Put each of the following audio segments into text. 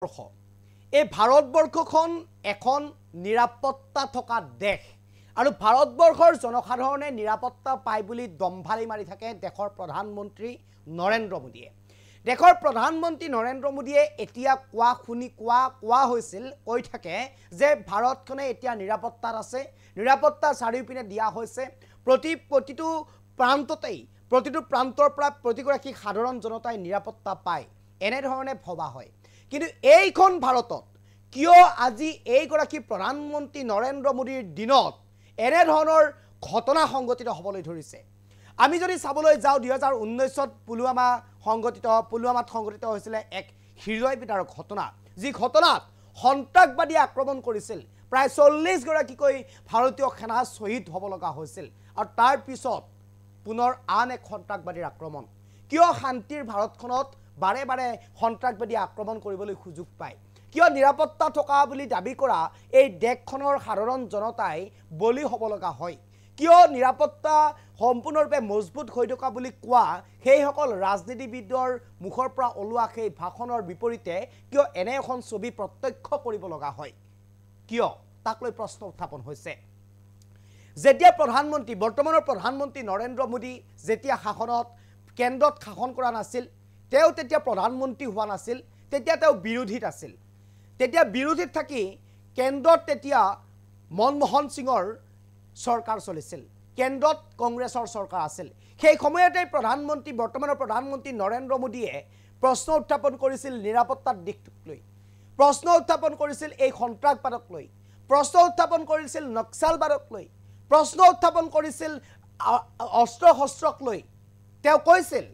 এই ভাৰতবৰ্ষখন এখন নিৰাপত্তা থকা দেশ আৰু ভাৰতবৰ্ষৰ জনসাধাৰণে নিৰাপত্তা পায় বুলি দম্ভালি মাৰি থাকে দেশৰ প্ৰধানমন্ত্ৰী নৰেন্দ্ৰ মোদীয়ে। দেশৰ প্ৰধানমন্ত্ৰী নৰেন্দ্ৰ মোদীয়ে এতিয়া কোৱা হৈছিল কৈ থাকে যে ভাৰতখনে এতিয়া নিৰাপত্তাত আছে, নিৰাপত্তা চাৰিওপিনে দিয়া হৈছে, প্ৰতিটো প্ৰান্তৰ পৰা প্ৰতিগৰাকী সাধাৰণ জনতাই নিৰাপত্তা পায় এনেধৰণে ভবা হয়। কিন্তু এইখন ভাৰতত কিয় আজি এইগৰাকী প্ৰধানমন্ত্ৰী নৰেন্দ্ৰ মোদীৰ দিনত এনেধৰণৰ ঘটনা সংঘটিত হ'বলৈ ধৰিছে? আমি যদি চাবলৈ যাওঁ 2019ত পুলৱামাত সংঘটিত হৈছিল এক হৃদয় বিদাৰক ঘটনা, যি ঘটনাত সন্ত্ৰাসবাদীয়ে আক্ৰমণ কৰিছিল, প্ৰায় 40 গৰাকীকৈ ভাৰতীয় সেনা শ্বহীদ হ'ব লগা হৈছিল আৰু তাৰ পিছত পুনৰ আন এক সন্ত্ৰাসবাদীৰ আক্ৰমণ। কিয় শান্তিৰ ভাৰতখনত বাৰে বাৰে সন্ত্ৰাসবাদীয়ে আক্ৰমণ কৰিবলৈ সুযোগ পায়? কিয় নিৰাপত্তা থকা বুলি দাবী কৰা এই দেশখনৰ সাধাৰণ জনতাই বলি হ'ব লগা হয়? কিয় নিৰাপত্তা সম্পূৰ্ণৰূপে মজবুত হৈ থকা বুলি কোৱা সেইসকল ৰাজনীতিবিদৰ মুখৰ পৰা ওলোৱা সেই ভাষণৰ বিপৰীতে কিয় এনে এখন ছবি প্ৰত্যক্ষ কৰিব লগা হয়? কিয় তাক লৈ প্ৰশ্ন উত্থাপন হৈছে। যেতিয়া বৰ্তমানৰ প্ৰধানমন্ত্ৰী নৰেন্দ্ৰ মোদী যেতিয়া কেন্দ্ৰত শাসন কৰা নাছিল, তেওঁ তেতিয়া প্ৰধানমন্ত্ৰী হোৱা নাছিল, তেতিয়া তেওঁ বিৰোধীত আছিল। তেতিয়া বিৰোধীত থাকি কেন্দ্ৰত তেতিয়া মনমোহন সিঙৰ চৰকাৰ চলিছিল, কেন্দ্ৰত কংগ্ৰেছৰ চৰকাৰ আছিল। সেই সময়তে বৰ্তমানৰ প্ৰধানমন্ত্ৰী নৰেন্দ্ৰ মোদীয়ে প্ৰশ্ন উত্থাপন কৰিছিল নিৰাপত্তাৰ দিশটোক লৈ, প্ৰশ্ন উত্থাপন কৰিছিল এই সন্ত্ৰাসবাদক লৈ, প্ৰশ্ন উত্থাপন কৰিছিল নক্সালবাদক লৈ, প্ৰশ্ন উত্থাপন কৰিছিল অস্ত্ৰ শস্ত্ৰক লৈ। তেওঁ কৈছিল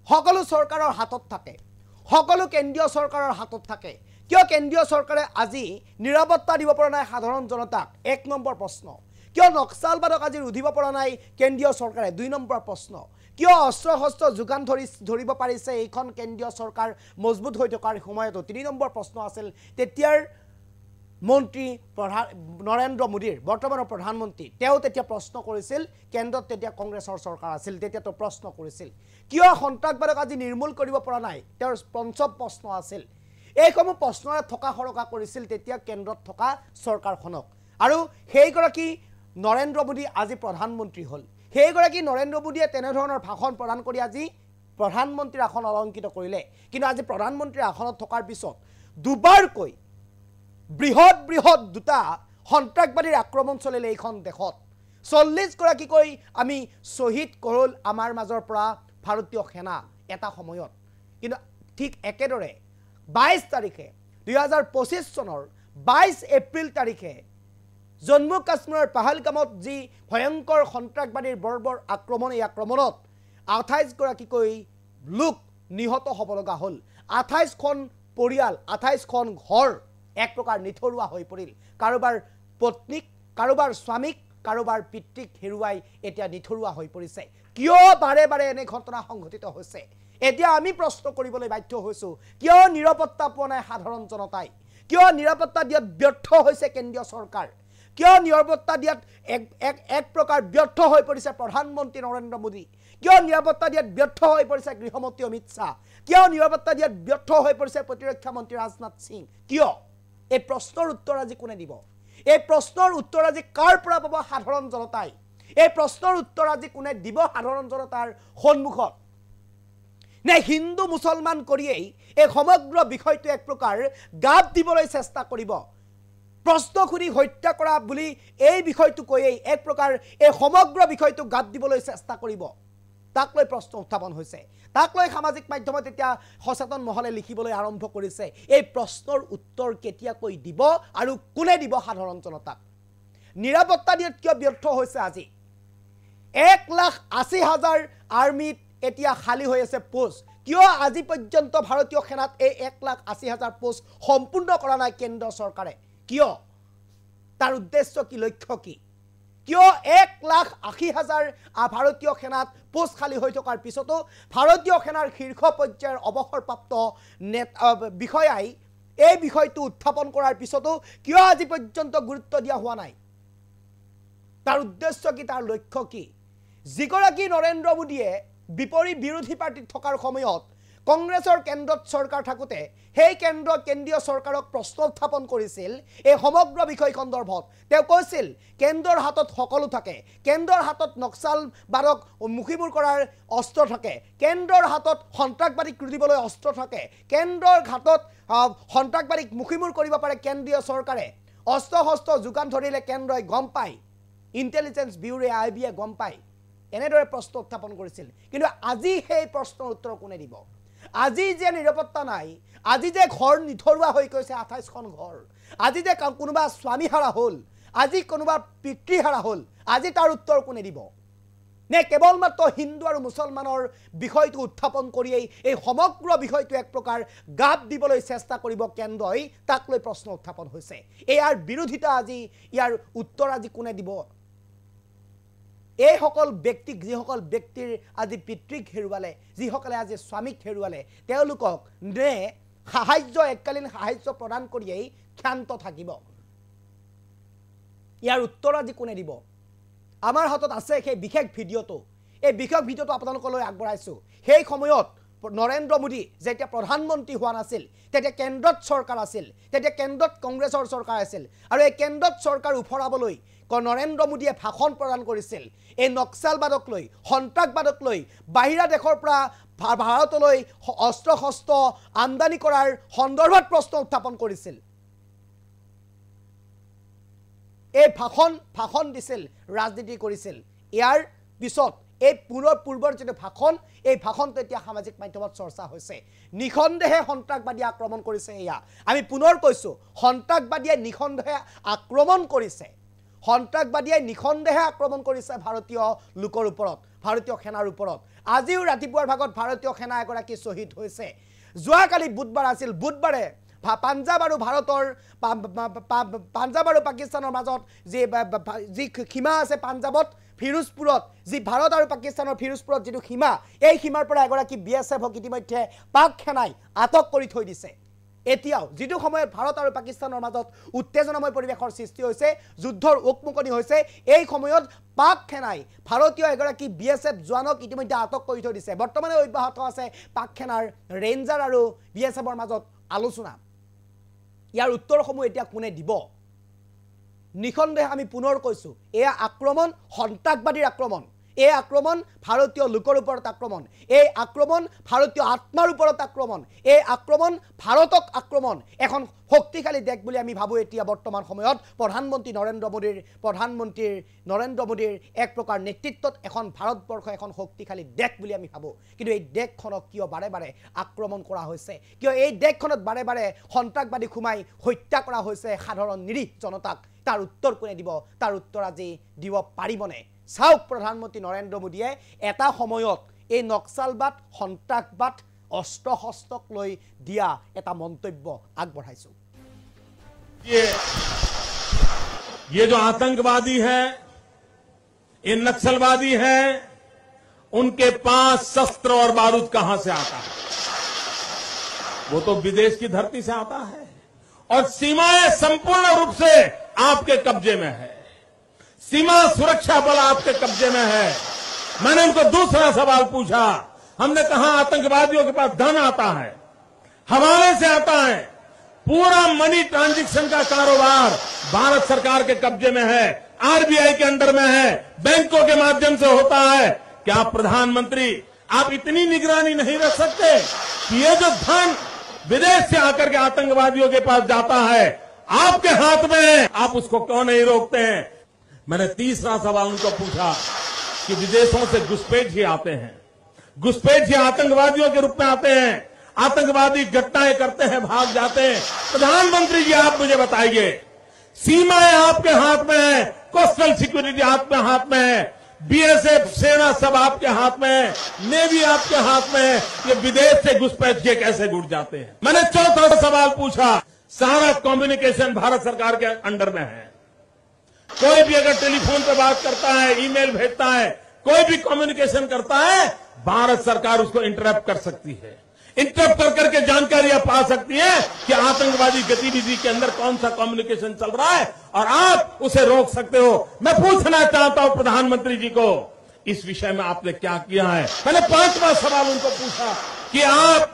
সকলো চৰকাৰৰ হাতত থাকে, সকলো কেন্দ্ৰীয় চৰকাৰৰ হাতত থাকে। কিয় কেন্দ্ৰীয় চৰকাৰে আজি নিৰাপত্তা দিব পৰা নাই সাধাৰণ জনতাক? 1 নম্বৰ প্ৰশ্ন। কিয় নক্সালবাদক আজি ৰুধিব পৰা নাই কেন্দ্ৰীয় চৰকাৰে? 2 নম্বৰ প্ৰশ্ন। কিয় অস্ত্ৰ শস্ত্ৰ যোগান ধৰিব পাৰিছে এইখন কেন্দ্ৰীয় চৰকাৰ মজবুত হৈ থকাৰ সময়তো? 3 নম্বৰ প্ৰশ্ন আছিল তেতিয়াৰ মন্ত্ৰী নৰেন্দ্ৰ মোদীৰ, বৰ্তমানৰ প্ৰধানমন্ত্ৰী। তেওঁ তেতিয়া প্ৰশ্ন কৰিছিল, কেন্দ্ৰত তেতিয়া কংগ্ৰেছৰ চৰকাৰ আছিল, তেতিয়া তেওঁ প্ৰশ্ন কৰিছিল কিয় সন্ত্ৰাসবাদক আজি নিৰ্মূল কৰিব পৰা নাই? তেওঁৰ পঞ্চম প্ৰশ্ন আছিল। এইসমূহ প্ৰশ্নৰে থকা সৰকা কৰিছিল তেতিয়া কেন্দ্ৰত থকা চৰকাৰখনক। আৰু সেইগৰাকী নৰেন্দ্ৰ মোদী আজি প্ৰধানমন্ত্ৰী হ'ল। সেইগৰাকী নৰেন্দ্ৰ মোদীয়ে তেনেধৰণৰ ভাষণ প্ৰদান কৰি আজি প্ৰধানমন্ত্ৰীৰ আসন অলংকৃত কৰিলে। কিন্তু আজি প্ৰধানমন্ত্ৰীৰ আসনত থকাৰ পিছত দুবাৰকৈ বৃহৎ দুটা সন্ত্ৰাসবাদীৰ আক্ৰমণ চলিলে এইখন দেশত। 40 গৰাকীকৈ আমি শ্বহীদ কৰিল আমাৰ মাজৰ পৰা ভাৰতীয় সেনা এটা সময়ত। কিন্তু ঠিক একেদৰে 22 তাৰিখে 2025 চনৰ 22 এপ্ৰিল তাৰিখে জম্মু কাশ্মীৰৰ পাহালগামত যি ভয়ংকৰ সন্ত্ৰাসবাদীৰ বৰ্বৰ আক্ৰমণ, এই আক্ৰমণত 28 গৰাকীকৈ লোক নিহত হ'ব লগা হ'ল। 28খন পৰিয়াল, 28খন ঘৰ এক প্ৰকাৰ নিথৰুৱা হৈ পৰিল। কাৰোবাৰ পত্নীক, কাৰোবাৰ স্বামীক, কাৰোবাৰ পিতৃক হেৰুৱাই এতিয়া নিথৰুৱা হৈ পৰিছে। কিয় বাৰে বাৰে এনে ঘটনা সংঘটিত হৈছে? এতিয়া আমি প্ৰশ্ন কৰিবলৈ বাধ্য হৈছোঁ, কিয় নিৰাপত্তা পোৱা নাই সাধাৰণ জনতাই? কিয় নিৰাপত্তা দিয়াত ব্যৰ্থ হৈছে কেন্দ্ৰীয় চৰকাৰ? কিয় নিৰাপত্তা দিয়াত এক প্ৰকাৰ ব্যৰ্থ হৈ পৰিছে প্ৰধানমন্ত্ৰী নৰেন্দ্ৰ মোদী? কিয় নিৰাপত্তা দিয়াত ব্যৰ্থ হৈ পৰিছে গৃহমন্ত্ৰী অমিত শ্বাহ? কিয় নিৰাপত্তা দিয়াত ব্যৰ্থ হৈ পৰিছে প্ৰতিৰক্ষা মন্ত্ৰী ৰাজনাথ সিং? কিয়? এই প্ৰশ্নৰ উত্তৰ আজি কোনে দিব? এই প্ৰশ্নৰ উত্তৰ আজি কাৰ পৰা পাব সাধাৰণ জনতাই? এই প্ৰশ্নৰ উত্তৰ আজি কোনে দিব সাধাৰণ জনতাৰ সন্মুখত? নে হিন্দু মুছলমান কৰিয়েই এই সমগ্ৰ বিষয়টো এক প্ৰকাৰ গাপ দিবলৈ চেষ্টা কৰিব? প্ৰশ্ন সুধি হত্যা কৰা বুলি এই বিষয়টো কৈয়েই এক প্ৰকাৰ এই সমগ্ৰ বিষয়টো গাপ দিবলৈ চেষ্টা কৰিব? তাক লৈ প্ৰশ্ন উত্থাপন হৈছে। তাক লৈ সামাজিক মাধ্যমত এতিয়া সচেতন মহলে লিখিবলৈ আৰম্ভ কৰিছে। এই প্ৰশ্নৰ উত্তৰ কেতিয়াকৈ দিব আৰু কোনে দিব সাধাৰণ জনতাক? নিৰাপত্তা দিয়াত কিয় ব্যৰ্থ হৈছে আজি? 1,80,000 আৰ্মিত এতিয়া খালী হৈ আছে পোষ্ট। কিয় আজি পৰ্যন্ত ভাৰতীয় সেনাত এই 1,80,000 পোষ্ট সম্পূৰ্ণ কৰা নাই কেন্দ্ৰ চৰকাৰে? কিয়? তাৰ উদ্দেশ্য কি, লক্ষ্য কি? কিয় 1,80,000 ভাৰতীয় সেনাত পোষ্ট খালী হৈ থকাৰ পিছতো ভাৰতীয় সেনাৰ শীৰ্ষ পৰ্যায়ৰ অৱসৰপ্ৰাপ্ত বিষয়াই এই বিষয়টো উত্থাপন কৰাৰ পিছতো কিয় আজি পৰ্যন্ত গুৰুত্ব দিয়া হোৱা নাই? তাৰ উদ্দেশ্য কি, তাৰ লক্ষ্য কি? যিগৰাকী নৰেন্দ্ৰ মোদীয়ে বিৰোধী পাৰ্টিত থকাৰ সময়ত কংগ্ৰেছৰ কেন্দ্ৰত চৰকাৰ থাকোঁতে সেই কেন্দ্ৰীয় চৰকাৰক প্ৰশ্ন উত্থাপন কৰিছিল এই সমগ্ৰ বিষয় সন্দৰ্ভত। তেওঁ কৈছিল কেন্দ্ৰৰ হাতত সকলো থাকে, কেন্দ্ৰৰ হাতত নক্সালবাদক মুখীমূৰ কৰাৰ অস্ত্ৰ থাকে, কেন্দ্ৰৰ হাতত সন্ত্ৰাসবাদীক দিবলৈ অস্ত্ৰ থাকে, কেন্দ্ৰৰ হাতত সন্ত্ৰাসবাদীক মুখীমূৰ কৰিব পাৰে কেন্দ্ৰীয় চৰকাৰে। অস্ত্ৰ শস্ত্ৰ যোগান ধৰিলে কেন্দ্ৰই গম পায়, ইণ্টেলিজেন্স ব্যুৰোৱে IB গম পায়। এনেদৰে প্ৰশ্ন উত্থাপন কৰিছিল। কিন্তু আজি সেই প্ৰশ্নৰ উত্তৰ কোনে দিব? আজি যে নিৰাপত্তা নাই, আজি যে ঘৰ নিথৰুৱা হৈ গৈছে 28খন ঘৰ, আজি যে কোনোবা স্বামী হাৰা হ'ল, আজি কোনোবা পিতৃ হাৰা হ'ল, আজি তাৰ উত্তৰ কোনে দিব? নে কেৱল মাত্ৰ হিন্দু আৰু মুছলমানৰ বিষয়টো উত্থাপন কৰিয়েই এই সমগ্ৰ বিষয়টো এক প্ৰকাৰ গাপ দিবলৈ চেষ্টা কৰিব কেন্দ্ৰই, তাক লৈ প্ৰশ্ন উত্থাপন হৈছে। ইয়াৰ বিৰোধিতা আজি, ইয়াৰ উত্তৰ আজি কোনে দিব? এইসকল ব্যক্তিক, যিসকল ব্যক্তিৰ আজি পিতৃক হেৰুৱালে, যিসকলে আজি স্বামীক হেৰুৱালে, তেওঁলোকক নে সাহায্য, এককালীন সাহায্য প্ৰদান কৰিয়েই ক্ষান্ত থাকিব? ইয়াৰ উত্তৰ আজি কোনে দিব? আমাৰ হাতত আছে সেই বিশেষ ভিডিঅ'টো। এই বিশেষ ভিডিঅ'টো আপোনালোকলৈ আগবঢ়াইছোঁ। সেই সময়ত নৰেন্দ্ৰ মোদী যেতিয়া প্ৰধানমন্ত্ৰী হোৱা নাছিল, তেতিয়া কেন্দ্ৰত চৰকাৰ আছিল, তেতিয়া কেন্দ্ৰত কংগ্ৰেছৰ চৰকাৰ আছিল। আৰু এই কেন্দ্ৰত চৰকাৰ উফৰাবলৈ নৰেন্দ্ৰ মোদীয়ে ভাষণ প্ৰদান কৰিছিল। এই নক্সালবাদক লৈ, সন্ত্ৰাসবাদক লৈ, বাহিৰা দেশৰ পৰা ভাৰতলৈ অস্ত্ৰ শস্ত্ৰ আমদানি কৰাৰ সন্দৰ্ভত প্ৰশ্ন উত্থাপন কৰিছিল। এই ভাষণ দিছিল, ৰাজনীতি কৰিছিল। ইয়াৰ পিছত এই পূৰ্বৰ যিটো ভাষণ, এই ভাষণটো এতিয়া সামাজিক মাধ্যমত চৰ্চা হৈছে। নিখন্দেহে সন্ত্ৰাসবাদী আক্ৰমণ কৰিছে। এয়া আমি পুনৰ কৈছোঁ, সন্ত্ৰাসবাদীয়ে নিখন্দেহে আক্ৰমণ কৰিছে। সন্ত্ৰাসবাদীয়ে নিখন্দেহে আক্ৰমণ কৰিছে ভাৰতীয় লোকৰ ওপৰত, ভাৰতীয় সেনাৰ ওপৰত। আজিও ৰাতিপুৱাৰ ভাগত ভাৰতীয় সেনা এগৰাকী শ্বহীদ হৈছে। যোৱাকালি বুধবাৰ আছিল, বুধবাৰে পাঞ্জাব আৰু ভাৰতৰ, পাঞ্জাব আৰু পাকিস্তানৰ মাজত যি সীমা আছে, পাঞ্জাবত ফিৰোজপুৰত যি ভাৰত আৰু পাকিস্তানৰ ফিৰোজপুৰত যিটো সীমা, এই সীমাৰ পৰা এগৰাকী BSFক ইতিমধ্যে পাক সেনাই আটক কৰি থৈ দিছে। এতিয়াও যিটো সময়ত ভাৰত আৰু পাকিস্তানৰ মাজত উত্তেজনাময় পৰিৱেশৰ সৃষ্টি হৈছে, যুদ্ধৰ উকমুকনি হৈছে, এই সময়ত পাক সেনাই ভাৰতীয় এগৰাকী BSF জোৱানক ইতিমধ্যে আটক কৰি থৈ দিছে। বৰ্তমানে অব্যাহত আছে পাক সেনাৰ ৰেঞ্জাৰ আৰু BSFৰ মাজত আলোচনা। ইয়াৰ উত্তৰসমূহ এতিয়া কোনে দিব? নিখন্দেহে আমি পুনৰ কৈছোঁ, এয়া আক্ৰমণ সন্ত্ৰাসবাদীৰ আক্ৰমণ। এই আক্ৰমণ ভাৰতীয় লোকৰ ওপৰত আক্ৰমণ, এই আক্ৰমণ ভাৰতীয় আত্মাৰ ওপৰত আক্ৰমণ, এই আক্ৰমণ ভাৰতক আক্ৰমণ। এখন শক্তিশালী দেশ বুলি আমি ভাবোঁ এতিয়া বৰ্তমান সময়ত প্ৰধানমন্ত্ৰী নৰেন্দ্ৰ মোদীৰ এক প্ৰকাৰ নেতৃত্বত এখন ভাৰতবৰ্ষ এখন শক্তিশালী দেশ বুলি আমি ভাবোঁ। কিন্তু এই দেশখনক কিয় বাৰে বাৰে আক্ৰমণ কৰা হৈছে? কিয় এই দেশখনত বাৰে বাৰে সন্ত্ৰাসবাদী সোমাই হত্যা কৰা হৈছে সাধাৰণ নিৰীহ জনতাক? তাৰ উত্তৰ কোনে দিব? তাৰ উত্তৰ আজি দিব পাৰিবনে? চাওক, প্ৰধানমন্ত্ৰী নৰেন্দ্ৰ মোদীয়ে এটা সময়ত এই নক্সালবাদ, সন্ত্ৰাসবাদ, অস্ত্ৰ শস্ত্ৰক লৈ দিয়া এটা মন্তব্য আগবঢ়াইছোঁ। ये जो आतंकवादी है, ये नक्सलवादी है, उनके पास शस्त्र और बारूद कहां से आता है? वो तो विदेश की धरती से आता है और सीमाएं संपूर्ण रूप से आपके कब्जे में है। सीमा सुरक्षा बल आपके कब्जे में है। मैंने उनको दूसरा सवाल पूछा, हमने कहा आतंकवादियों के पास धन आता है, हवाले से आता है, पूरा मनी ट्रांजैक्शन का कारोबार भारत सरकार के कब्जे में है, RBI के अंडर में है, बैंकों के माध्यम से होता है। क्या प्रधानमंत्री आप इतनी निगरानी नहीं रख सकते कि ये जो धन विदेश से आकर के आतंकवादियों के पास जाता है आपके हाथ में है, आप उसको क्यों नहीं रोकते हैं? मैंने तीसरा सवाल उनको पूछा कि विदेशों से घुसपैठ ही आते हैं, घुसपैठ ही आतंकवादियों के रूप में आते हैं, आतंकवादी घटनाएं करते हैं, भाग जाते हैं। प्रधानमंत्री जी आप मुझे बताइए, सीमाएं आपके हाथ में है, कोस्टल सिक्योरिटी आपके हाथ में है, BSF सेना सब आपके हाथ में है, नेवी आपके हाथ में है, ये विदेश से घुसपैठ के कैसे घुट जाते हैं? मैंने चौथा सवाल पूछा, सारा कम्युनिकेशन भारत सरकार के अंडर में है। कोई भी अगर टेलीफोन पे बात करता है, ईमेल भेजता है, कोई भी कम्युनिकेशन करता है, भारत सरकार उसको इंटरप्ट कर सकती है। इंटरप्ट कर करके जानकारियां पा सकती है कि आतंकवादी गतिविधि के अंदर कौन सा कम्युनिकेशन चल रहा है और आप उसे रोक सकते हो। मैं पूछना चाहता हूं प्रधानमंत्री जी को, इस विषय में आपने क्या किया है? मैंने 5वां सवाल उनको पूछा, कि आप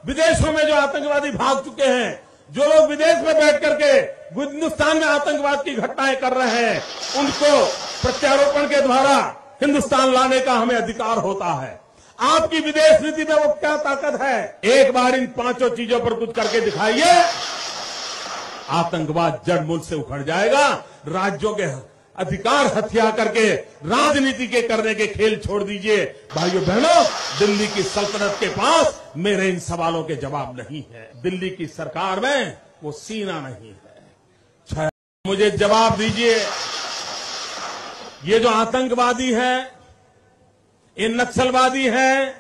विदेशों में जो आतंकवादी भाग चुके हैं, जो लोग विदेश में बैठ करके हिंदुस्तान में आतंकवाद की घटनाएं कर रहे हैं, उनको प्रत्यारोपण के द्वारा हिंदुस्तान लाने का हमें अधिकार होता है। आपकी विदेश नीति में वो क्या ताकत है? एक बार इन 5 चीजों पर कुछ करके दिखाइए, आतंकवाद जड़ मूल से उखड़ जाएगा। राज्यों के अधिकार हथिया करके राजनीति के करने के खेल छोड़ दीजिए। भाइयों बहनों, दिल्ली की सल्तनत के पास मेरे इन सवालों के जवाब नहीं है। दिल्ली की सरकार में वो सीना नहीं है। मुझे जवाब दीजिए, ये जो आतंकवादी है, ये नक्सलवादी है,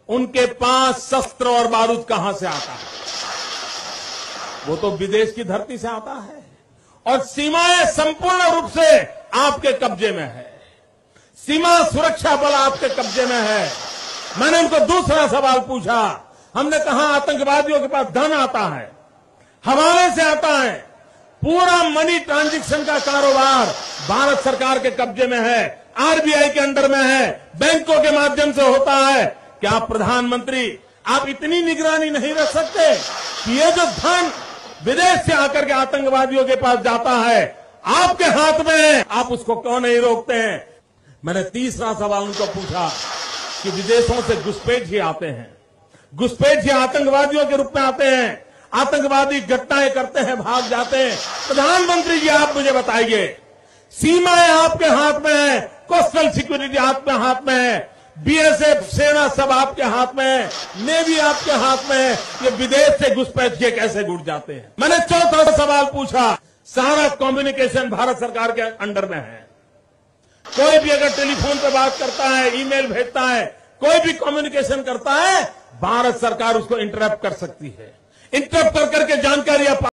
उनके पास शस्त्र और बारूद कहां से आता है? वो तो विदेश की धरती से आता है और सीमाएं संपूर्ण रूप से आपके कब्जे में है। सीमा सुरक्षा बल आपके कब्जे में है। मैंने उनको दूसरा सवाल पूछा। हमने कहा आतंकवादियों के पास धन आता है, हवाले से आता है, पूरा मनी ट्रांजैक्शन का कारोबार भारत सरकार के कब्जे में है, आरबीआई के अंडर में है, बैंकों के माध्यम से होता है। क्या प्रधानमंत्री आप इतनी निगरानी नहीं रख सकते कि ये जो धन विदेश से आकर के आतंकवादियों के पास जाता है आपके हाथ में है, आप उसको क्यों नहीं रोकते हैं? मैंने तीसरा सवाल उनको पूछा कि विदेशों से घुसपैठ ही आते हैं, घुसपैठ ही आतंकवादियों के रूप में आते हैं, आतंकवादी घटनाएं करते हैं, भाग जाते हैं। प्रधानमंत्री जी आप मुझे बताइए, सीमाएं आपके हाथ में है, कोस्टल सिक्योरिटी आपके हाथ में है, बीएसएफ सेना सब आपके हाथ में है, नेवी आपके हाथ में है, ये विदेश से घुसपैठ के कैसे घुस जाते हैं? मैंने चौथा सवाल पूछा, सारा कम्युनिकेशन भारत सरकार के अंडर में है। कोई भी अगर टेलीफोन पे बात करता है, ईमेल भेजता है, कोई भी कम्युनिकेशन करता है, भारत सरकार उसको इंटरप्ट कर सकती है। इंटरप्ट कर करके जानकारियां